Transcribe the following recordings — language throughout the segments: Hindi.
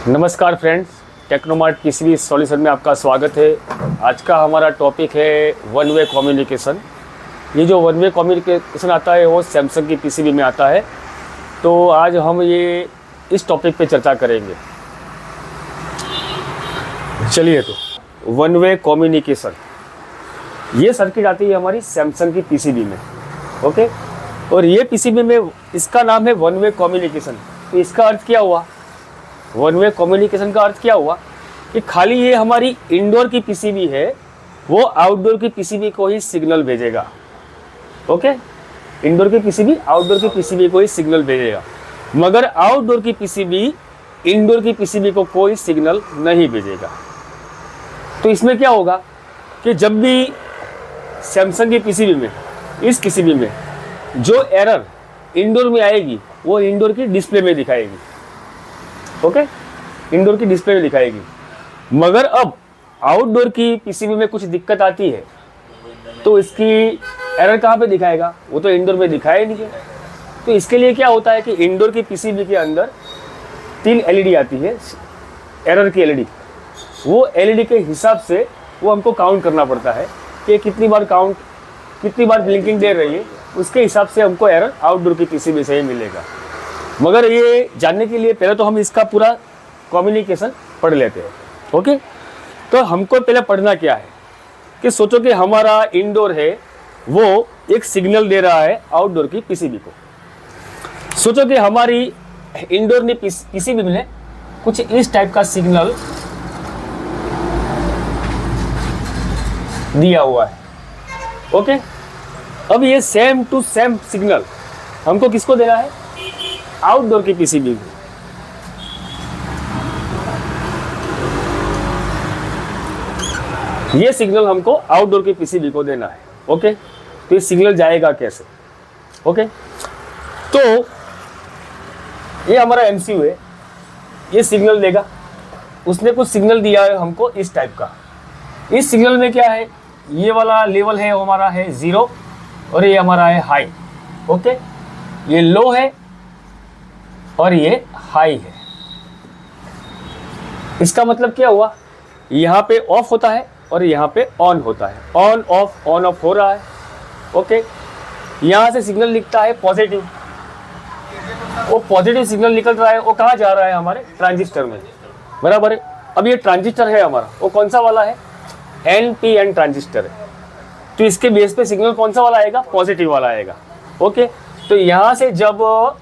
नमस्कार फ्रेंड्स, टेक्नोमार्ट पीसीबी सॉल्यूशन में आपका स्वागत है। आज का हमारा टॉपिक है वन वे कम्युनिकेशन। ये जो वन वे कम्युनिकेशन आता है वो सैमसंग की पीसीबी में आता है। तो आज हम ये इस टॉपिक पे चर्चा करेंगे। चलिए, तो वन वे कम्युनिकेशन ये सर्किट आती है हमारी सैमसंग की पीसीबी में। ओके, और ये पीसीबी में इसका नाम है वन वे कम्युनिकेशन। तो इसका अर्थ क्या हुआ? वन वे कम्युनिकेशन का अर्थ क्या हुआ कि खाली ये हमारी इंडोर की पीसीबी है, वो आउटडोर की पीसीबी को ही सिग्नल भेजेगा। ओके, इंडोर की पीसीबी आउटडोर की पीसीबी को ही सिग्नल भेजेगा, मगर आउटडोर की पीसीबी इंडोर की पीसीबी को कोई सिग्नल नहीं भेजेगा। तो इसमें क्या होगा कि जब भी सैमसंग की पीसीबी में, इस पीसीबी में जो एरर इंडोर में आएगी वो इंडोर की डिस्प्ले में दिखाएगी। ओके, इंडोर की डिस्प्ले में दिखाएगी। मगर अब आउटडोर की पीसीबी में कुछ दिक्कत आती है तो इसकी एरर कहाँ पे दिखाएगा? वो तो इंडोर में दिखाया ही नहीं है। तो इसके लिए क्या होता है कि इंडोर की पीसीबी के अंदर 3 एलईडी आती है, एरर की एलईडी। वो एलईडी के हिसाब से वो हमको काउंट करना पड़ता है कि कितनी बार ब्लिंकिंग दे रही है, उसके हिसाब से हमको एरर आउटडोर की पीसीबी से ही मिलेगा। मगर ये जानने के लिए पहले तो हम इसका पूरा कम्युनिकेशन पढ़ लेते हैं। ओके, तो हमको पहले पढ़ना क्या है कि सोचो कि हमारा इंडोर है, वो एक सिग्नल दे रहा है आउटडोर की पीसीबी को। सोचो कि हमारी इंडोर ने पीसीबी में कुछ इस टाइप का सिग्नल दिया हुआ है। ओके, अब ये सेम टू सेम सिग्नल हमको किसको देना है? आउटडोर की पीसीबी को। ये सिग्नल हमको आउटडोर की पीसीबी को देना है। ओके, तो ये सिग्नल जाएगा कैसे? ओके, तो ये हमारा एमसीयू है, ये सिग्नल देगा। उसने कुछ सिग्नल दिया है हमको इस टाइप का। इस सिग्नल में क्या है? ये वाला लेवल है हमारा है 0 और ये हमारा है हाई। ओके, ये लो है और ये हाई है। इसका मतलब क्या हुआ? यहाँ पे ऑफ होता है और यहाँ पे ऑन होता है। ऑन ऑफ हो रहा है। ओके, यहाँ से सिग्नल निकलता है पॉजिटिव। वो पॉजिटिव सिग्नल निकल रहा है, वो कहाँ जा रहा है? हमारे ट्रांजिस्टर में। बराबर है। अब ये ट्रांजिस्टर है हमारा, वो कौन सा वाला है? NPN ट्रांजिस्टर है। तो इसके बेस पे सिग्नल कौन सा वाला आएगा? पॉजिटिव वाला आएगा। ओके, तो यहाँ से जब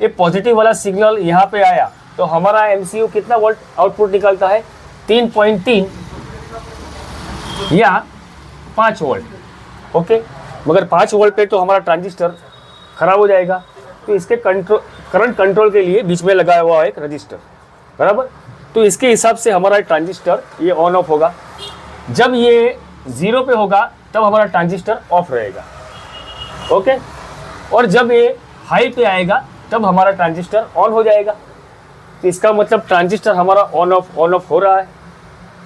ये पॉजिटिव वाला सिग्नल यहाँ पे आया तो हमारा एमसीयू कितना वोल्ट आउटपुट निकलता है? 3.3 या 5 वोल्ट। ओके, मगर 5 वोल्ट पे तो हमारा ट्रांजिस्टर खराब हो जाएगा। तो इसके करंट कंट्रोल के लिए बीच में लगाया हुआ एक रजिस्टर। बराबर, तो इसके हिसाब से हमारा ट्रांजिस्टर ये ऑन ऑफ होगा। जब ये 0 पे होगा तब हमारा ट्रांजिस्टर ऑफ रहेगा। ओके, और जब ये हाई पे आएगा तब हमारा ट्रांजिस्टर ऑन हो जाएगा। तो इसका मतलब ट्रांजिस्टर हमारा ऑन ऑफ हो रहा है।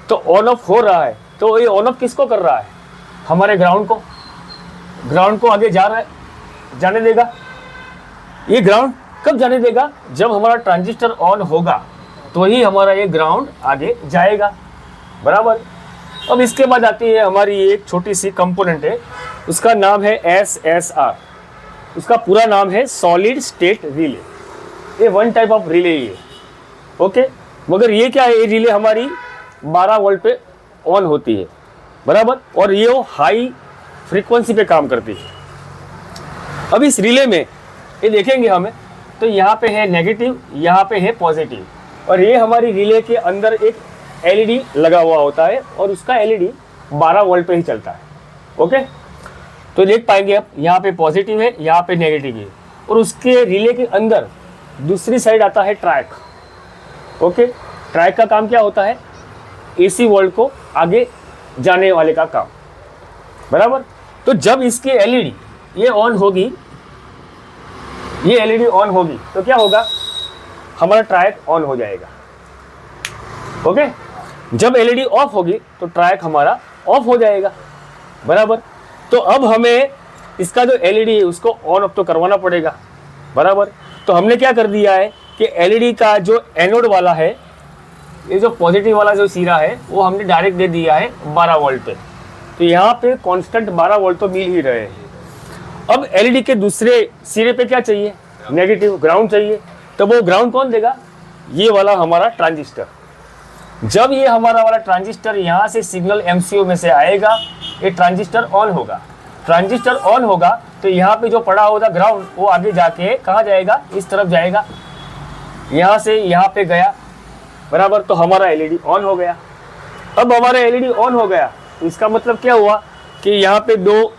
तो ऑन ऑफ हो रहा है तो ये ऑन ऑफ किसको कर रहा है? हमारे ग्राउंड को आगे जाने देगा। ये ग्राउंड कब जाने देगा? जब हमारा ट्रांजिस्टर ऑन होगा तो ही हमारा ये ग्राउंड आगे जाएगा। बराबर। अब इसके बाद आती है हमारी एक छोटी सी कंपोनेंट है, उसका नाम है SSR। उसका पूरा नाम है सॉलिड स्टेट रिले। ये वन टाइप ऑफ रिले ही है। ओके, मगर ये क्या है? ये रिले हमारी 12 वोल्ट पे ऑन होती है। बराबर, और ये हाई फ्रीक्वेंसी पे काम करती है। अब इस रिले में ये देखेंगे हमें तो यहाँ पे है नेगेटिव, यहाँ पे है पॉजिटिव, और ये हमारी रिले के अंदर एक एलईडी लगा हुआ होता है और उसका एलईडी 12 वोल्ट पे ही चलता है। ओके, तो देख पाएंगे आप यहाँ पे पॉजिटिव है, यहाँ पे नेगेटिव है, और उसके रिले के अंदर दूसरी साइड आता है ट्रैक। ओके, ट्रैक का काम क्या होता है? AC वोल्ट को आगे जाने वाले का काम। बराबर, तो जब इसकी एलईडी ये ऑन होगी, ये एलईडी ऑन होगी तो क्या होगा? हमारा ट्रैक ऑन हो जाएगा। ओके, जब एलईडी ऑफ होगी तो ट्रैक हमारा ऑफ हो जाएगा। बराबर, तो अब हमें इसका जो एलईडी है उसको ऑन ऑफ तो करवाना पड़ेगा। बराबर, तो हमने क्या कर दिया है कि एलईडी का जो एनोड वाला है ये जो पॉजिटिव वाला जो सिरा है वो हमने डायरेक्ट दे दिया है 12 वोल्ट पे, तो यहाँ पे कांस्टेंट 12 वोल्ट तो मिल ही रहे हैं। अब एलईडी के दूसरे सिरे पे क्या चाहिए, नेगेटिव ग्राउंड चाहिए, तो वो ग्राउंड कौन देगा, ये वाला हमारा ट्रांजिस्टर। जब ये हमारा वाला ट्रांजिस्टर यहाँ से सिग्नल एमसीयू में से आएगा, ये ट्रांजिस्टर ऑन होगा। ट्रांजिस्टर ऑन होगा तो यहाँ पे जो पड़ा होगा ग्राउंड वो आगे जाके कहाँ जाएगा, इस तरफ जाएगा, यहाँ से यहाँ पे गया, बराबर। तो हमारा एलईडी ऑन हो गया। अब हमारा एलईडी ऑन हो गया तो इसका मतलब क्या हुआ कि यहाँ पे 2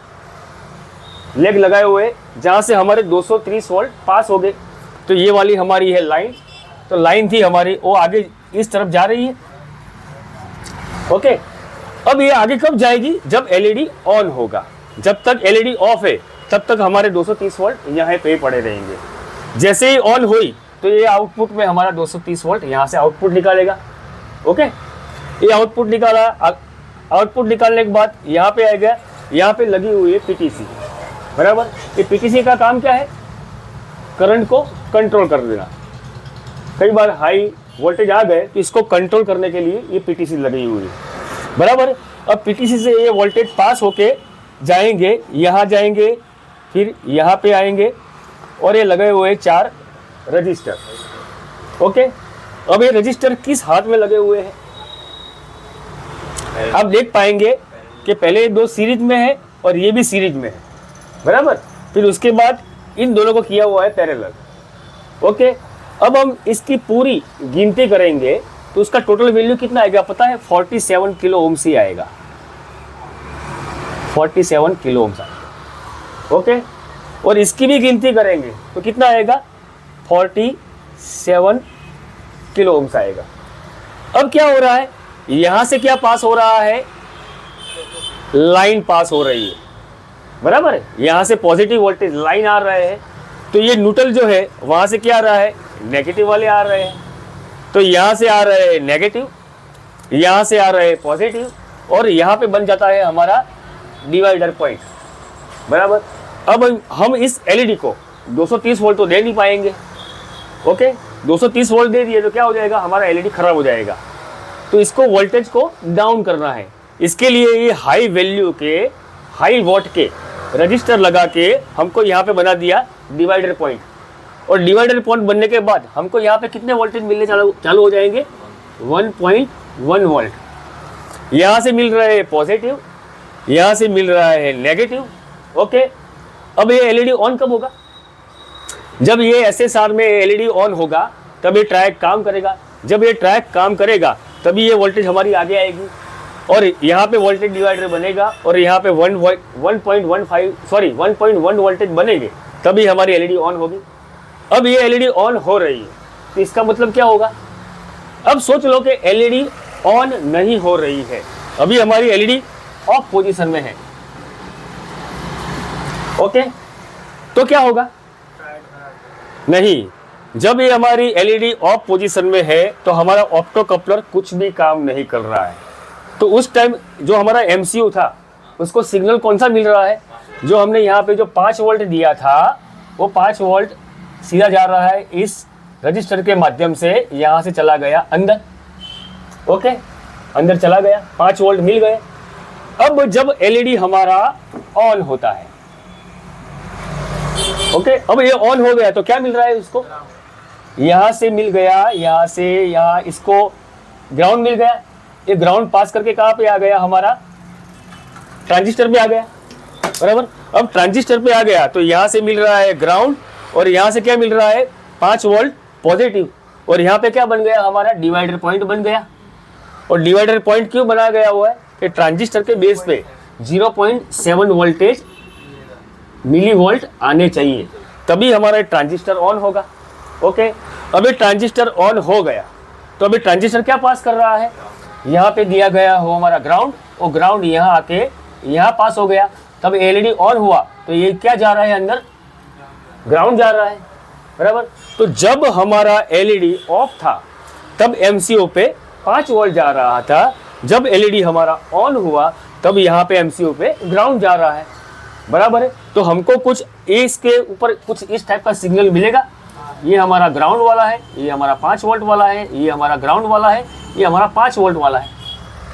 लेग लगाए हुए जहाँ से हमारे 230 वोल्ट पास हो गए। तो ये वाली हमारी है लाइन, तो लाइन थी हमारी वो आगे इस तरफ जा रही है। ओके, अब ये आगे कब जाएगी, जब एलईडी ऑन होगा। जब तक एलईडी ऑफ है तब तक हमारे 230 वोल्ट यहाँ पे पड़े रहेंगे। जैसे ही ऑन हुई तो ये आउटपुट में हमारा 230 वोल्ट यहाँ से आउटपुट निकालेगा। ओके, ये आउटपुट निकाला। आउटपुट निकालने के बाद यहाँ पे आ गया, यहाँ पे लगी हुई है पीटीसी, बराबर। ये पीटीसी का काम क्या है, करंट को कंट्रोल कर देना। कई बार हाई वोल्टेज आ गए तो इसको कंट्रोल करने के लिए ये पीटीसी लगी हुई है, बराबर। अब पीटीसी से ये वोल्टेज पास होके जाएंगे, यहाँ जाएंगे, फिर यहाँ पे आएंगे, और ये लगे हुए 4 रजिस्टर। ओके, अब ये रजिस्टर किस हाथ में लगे हुए हैं, आप देख पाएंगे कि पहले 2 सीरीज में है और ये भी सीरीज में है, बराबर। फिर उसके बाद इन दोनों को किया हुआ है पैरेलल। ओके, अब हम इसकी पूरी गिनती करेंगे तो उसका टोटल वैल्यू कितना आएगा पता है, 47 किलो ओम्स ही आएगा, 47 किलो ओम्स आएगा। ओके, और इसकी भी गिनती करेंगे तो कितना आएगा, 47 किलो ओम्स आएगा। अब क्या हो रहा है, यहां से क्या पास हो रहा है, लाइन पास हो रही है, बराबर है। यहां से पॉजिटिव वोल्टेज लाइन आ रहे हैं, तो ये न्यूट्रल जो है वहां से क्या आ रहा है, नेगेटिव वाले आ रहे हैं। तो यहां से आ रहे हैं नेगेटिव, यहां से आ रहे हैं पॉजिटिव, और यहां पे बन जाता है हमारा डिवाइडर पॉइंट, बराबर। अब हम इस एलईडी को 230 वोल्ट तो दे नहीं पाएंगे। ओके, 230 वोल्ट दे दिए तो क्या हो जाएगा, हमारा एलईडी खराब हो जाएगा। तो इसको वोल्टेज को डाउन करना है। इसके लिए ये हाई वैल्यू के, हाई वोल्ट के रजिस्टर लगा के हमको यहाँ पे बना दिया डिवाइडर पॉइंट। और डिवाइडर पॉइंट बनने के बाद हमको यहाँ पे कितने वोल्टेज मिलने चालू हो जाएंगे, 1.1 वोल्ट। यहाँ से मिल रहा है पॉजिटिव, यहाँ से मिल रहा है नेगेटिव। ओके, अब ये एलईडी ऑन कब होगा, जब ये एसएसआर में एलईडी ऑन होगा तब ये ट्रैक काम करेगा। जब ये ट्रैक काम करेगा तभी ये वोल्टेज हमारी आगे आएगी, और यहाँ पे वोल्टेज डिवाइडर बनेगा, और यहाँ पे 1.1 वोल्टेज बनेंगे, तभी हमारी एलईडी ऑन होगी। अब ये एलईडी ऑन हो रही है तो इसका मतलब क्या होगा, अब सोच लो कि एलईडी ऑन नहीं हो रही है, अभी हमारी एलईडी ऑफ पोजीशन में है। ओके, तो क्या होगा, नहीं, जब ये हमारी एलईडी ऑफ पोजीशन में है तो हमारा ऑप्टो कपलर कुछ भी काम नहीं कर रहा है। तो उस टाइम जो हमारा एमसीयू था उसको सिग्नल कौन सा मिल रहा है, जो हमने यहाँ पे जो 5 वोल्ट दिया था वो 5 वोल्ट सीधा जा रहा है इस रजिस्टर के माध्यम से, यहाँ से चला गया अंदर। ओके, अंदर चला गया, 5 वोल्ट मिल गए। अब जब एलईडी हमारा ऑन होता है, ओके, अब ये ऑन हो गया तो क्या मिल रहा है उसको, यहाँ से मिल गया, यहाँ से यहाँ इसको ग्राउंड मिल गया। ये ग्राउंड पास करके कहाँ पे आ गया, हमारा ट्रांजिस्टर पे आ गया, बराबर। अब ट्रांजिस्टर पे आ गया तो यहाँ से मिल रहा है ग्राउंड, और यहाँ से क्या मिल रहा है, 5 वोल्ट पॉजिटिव, और यहाँ पे क्या बन गया, हमारा डिवाइडर पॉइंट बन गया। और डिवाइडर पॉइंट क्यों बनाया गया हुआ है कि ट्रांजिस्टर के बेस पे 0.7 वोल्टेज मिली वोल्ट आने चाहिए, तभी हमारा ट्रांजिस्टर ऑन होगा। ओके, अभी ट्रांजिस्टर ऑन हो गया तो अभी ट्रांजिस्टर क्या पास कर रहा है, यहाँ पे दिया गया हो हमारा ग्राउंड, और ग्राउंड यहाँ आके यहाँ पास हो गया, तब एलईडी ऑन हुआ तो ये क्या जा रहा है, अंदर ग्राउंड जा रहा है, बराबर। तो जब हमारा एलईडी ऑफ था तब एमसीयू पे 5 वोल्ट जा रहा था, जब एलईडी हमारा ऑन हुआ तब यहाँ पे एमसीयू पे ग्राउंड जा रहा है, बराबर है। तो हमको कुछ इसके ऊपर कुछ इस टाइप का सिग्नल मिलेगा, ये हमारा ग्राउंड वाला है, ये हमारा 5 वोल्ट वाला है, ये हमारा ग्राउंड वाला है, ये हमारा 5 वोल्ट वाला है।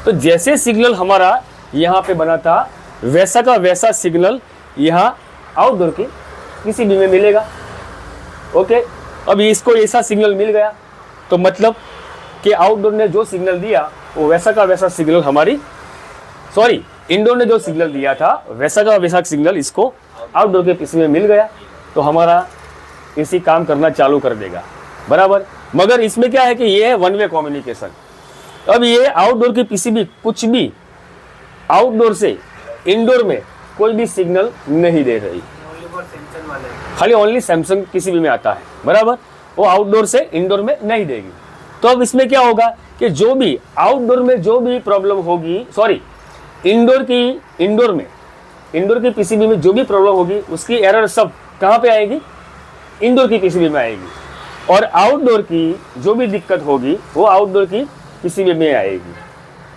तो जैसे सिग्नल हमारा यहाँ पे बना था वैसा का वैसा सिग्नल यहाँ आउटडोर के पीसीबी में मिलेगा। ओके, अब इसको ऐसा सिग्नल मिल गया तो मतलब कि आउटडोर ने जो सिग्नल दिया वो वैसा का वैसा सिग्नल इंडोर ने जो सिग्नल दिया था वैसा का वैसा सिग्नल इसको आउटडोर के पीसीबी में मिल गया, तो हमारा एसी काम करना चालू कर देगा, बराबर। मगर इसमें क्या है कि ये है वन वे कम्युनिकेशन। अब ये आउटडोर की पीसीबी कुछ भी आउटडोर से इंडोर में कोई भी सिग्नल नहीं दे रही, खाली ओनली सैमसंग पीसीबी में आता है, बराबर। वो आउटडोर से इंडोर में नहीं देगी। तो अब इसमें क्या होगा कि जो भी आउटडोर में जो भी प्रॉब्लम होगी, इंडोर की पीसीबी में जो भी प्रॉब्लम होगी उसकी एरर सब कहाँ पे आएगी, इंडोर की पीसीबी में आएगी, और आउटडोर की जो भी दिक्कत होगी वो आउटडोर की पीसीबी में आएगी।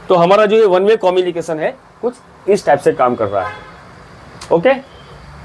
तो हमारा जो ये वन वे कम्युनिकेशन है कुछ इस टाइप से काम कर रहा है। ओके।